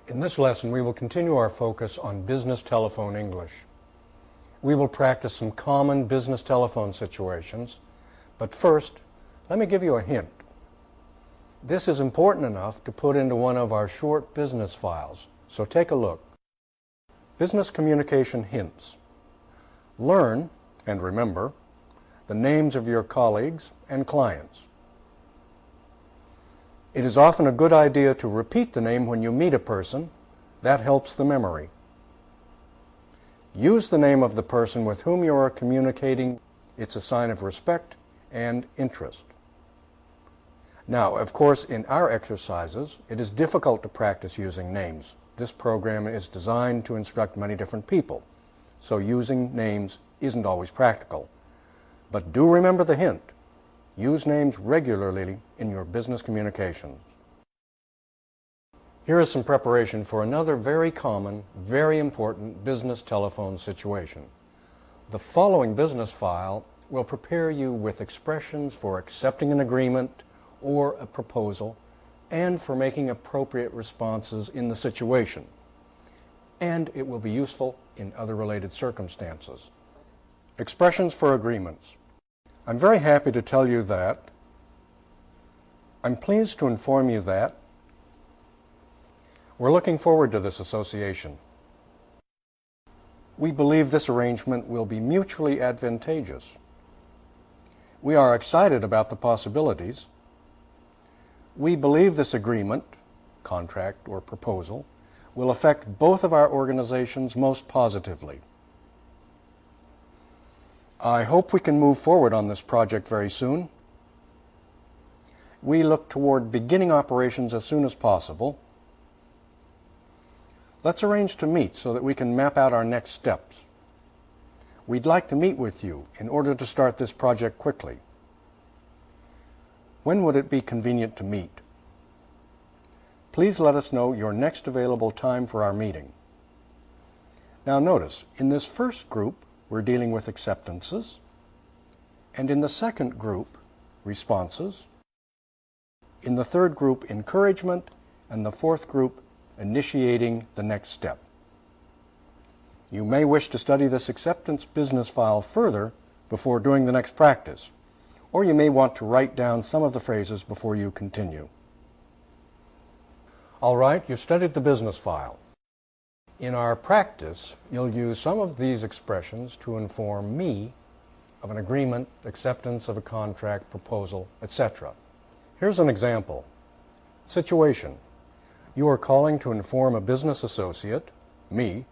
In this lesson, we will continue our focus on business telephone English. We will practice some common business telephone situations, but first, let me give you a hint. This is important enough to put into one of our short business files, so take a look. Business communication hints. Learn, and remember, the names of your colleagues and clients. It is often a good idea to repeat the name when you meet a person. That helps the memory. Use the name of the person with whom you are communicating. It's a sign of respect and interest. Now, of course, in our exercises, it is difficult to practice using names. This program is designed to instruct many different people, so using names isn't always practical. But do remember the hint. Use names regularly in your business communications. Here is some preparation for another very common, very important business telephone situation. The following business file will prepare you with expressions for accepting an agreement or a proposal and for making appropriate responses in the situation. And it will be useful in other related circumstances. Expressions for agreements. I'm very happy to tell you that. I'm pleased to inform you that. We're looking forward to this association. We believe this arrangement will be mutually advantageous. We are excited about the possibilities. We believe this agreement, contract or proposal, will affect both of our organizations most positively. I hope we can move forward on this project very soon. We look toward beginning operations as soon as possible. Let's arrange to meet so that we can map out our next steps. We'd like to meet with you in order to start this project quickly. When would it be convenient to meet? Please let us know your next available time for our meeting. Now notice, in this first group, we're dealing with acceptances, and in the second group, responses. In the third group, encouragement, and the fourth group, initiating the next step. You may wish to study this acceptance business file further before doing the next practice, or you may want to write down some of the phrases before you continue. All right, you've studied the business file. In our practice, you'll use some of these expressions to inform me of an agreement, acceptance of a contract, proposal, etc. Here's an example. Situation. You are calling to inform a business associate, me,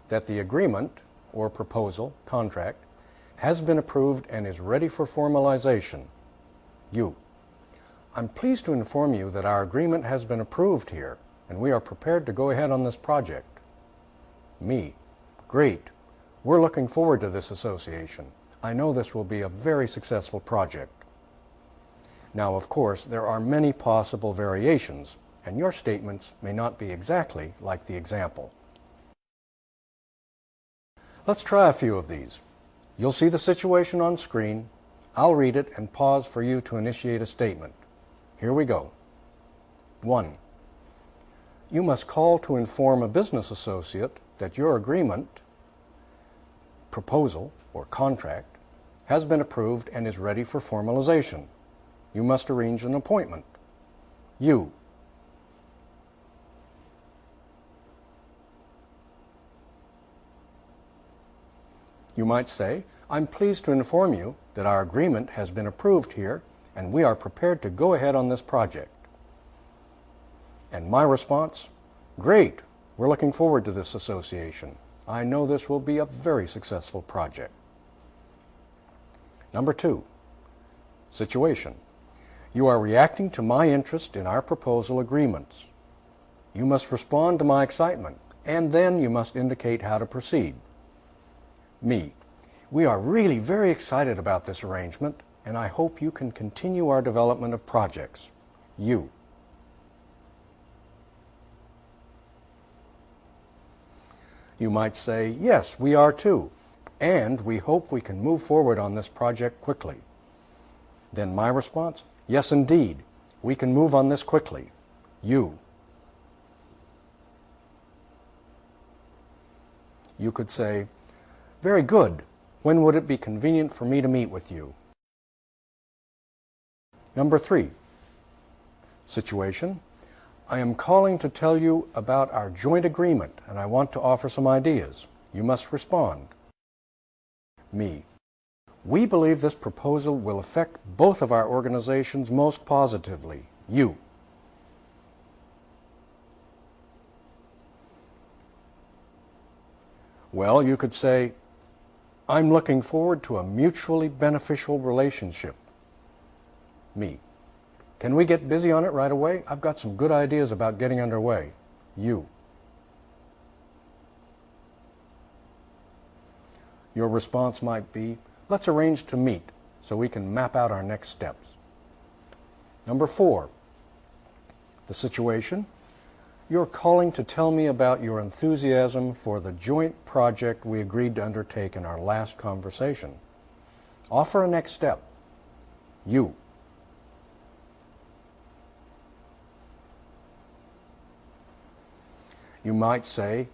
that the agreement, or proposal, contract, has been approved and is ready for formalization. You. I'm pleased to inform you that our agreement has been approved here, and we are prepared to go ahead on this project. Me. Great. We're looking forward to this association. I know this will be a very successful project. Now, of course, there are many possible variations, and your statements may not be exactly like the example. Let's try a few of these. You'll see the situation on screen. I'll read it and pause for you to initiate a statement. Here we go. 1. You must call to inform a business associate that your agreement, proposal, or contract has been approved and is ready for formalization. You must arrange an appointment. You. You might say, I'm pleased to inform you that our agreement has been approved here and we are prepared to go ahead on this project. And my response, great, we're looking forward to this association. I know this will be a very successful project. Number 2, situation. You are reacting to my interest in our proposal agreements. You must respond to my excitement, and then you must indicate how to proceed. Me. We are really very excited about this arrangement, and I hope you can continue our development of projects. You. You might say, yes, we are too, and we hope we can move forward on this project quickly. Then my response, yes, indeed, we can move on this quickly. You. You could say, "Very good. When would it be convenient for me to meet with you?" Number 3. Situation. I am calling to tell you about our joint agreement and I want to offer some ideas. You must respond. Me. We believe this proposal will affect both of our organizations most positively. You. Well, you could say, I'm looking forward to a mutually beneficial relationship. Me. Can we get busy on it right away? I've got some good ideas about getting underway. You. Your response might be, let's arrange to meet so we can map out our next steps. Number 4. The situation. You're calling to tell me about your enthusiasm for the joint project we agreed to undertake in our last conversation. Offer a next step. You. You might say,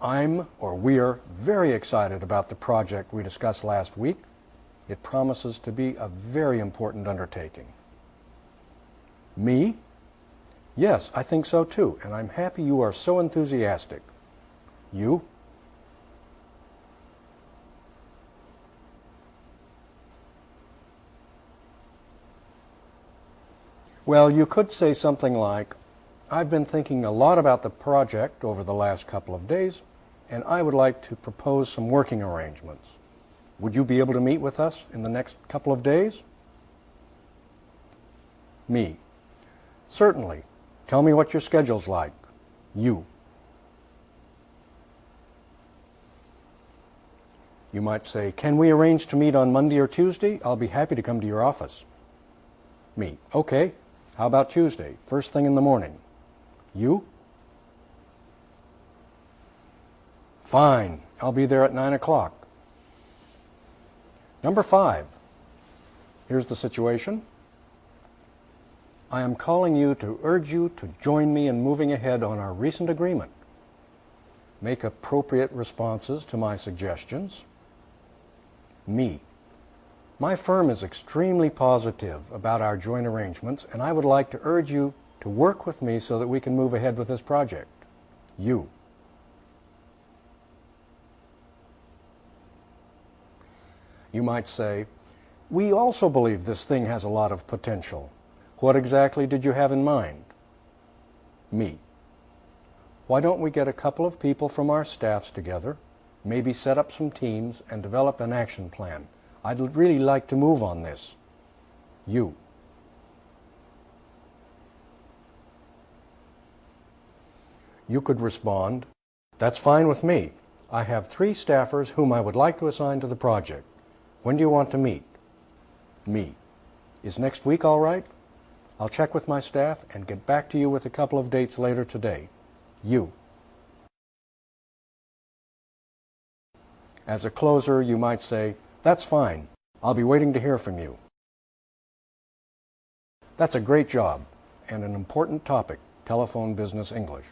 we're very excited about the project we discussed last week. It promises to be a very important undertaking. Me? Yes, I think so too, and I'm happy you are so enthusiastic. You? Well, you could say something like, I've been thinking a lot about the project over the last couple of days, and I would like to propose some working arrangements. Would you be able to meet with us in the next couple of days? Me. Certainly. Tell me what your schedule's like. You. You might say, can we arrange to meet on Monday or Tuesday? I'll be happy to come to your office. Me. Okay. How about Tuesday, first thing in the morning? You? Fine. I'll be there at 9 o'clock. Number 5. Here's the situation. I am calling you to urge you to join me in moving ahead on our recent agreement. Make appropriate responses to my suggestions. Me. My firm is extremely positive about our joint arrangements, and I would like to urge you to work with me so that we can move ahead with this project. You. You might say, we also believe this thing has a lot of potential. What exactly did you have in mind? Me. Why don't we get a couple of people from our staffs together, maybe set up some teams and develop an action plan? I'd really like to move on this. You. You could respond, that's fine with me. I have 3 staffers whom I would like to assign to the project. When do you want to meet? Me. Is next week all right? I'll check with my staff and get back to you with a couple of dates later today. You. As a closer, you might say, that's fine. I'll be waiting to hear from you. That's a great job and an important topic, telephone business English.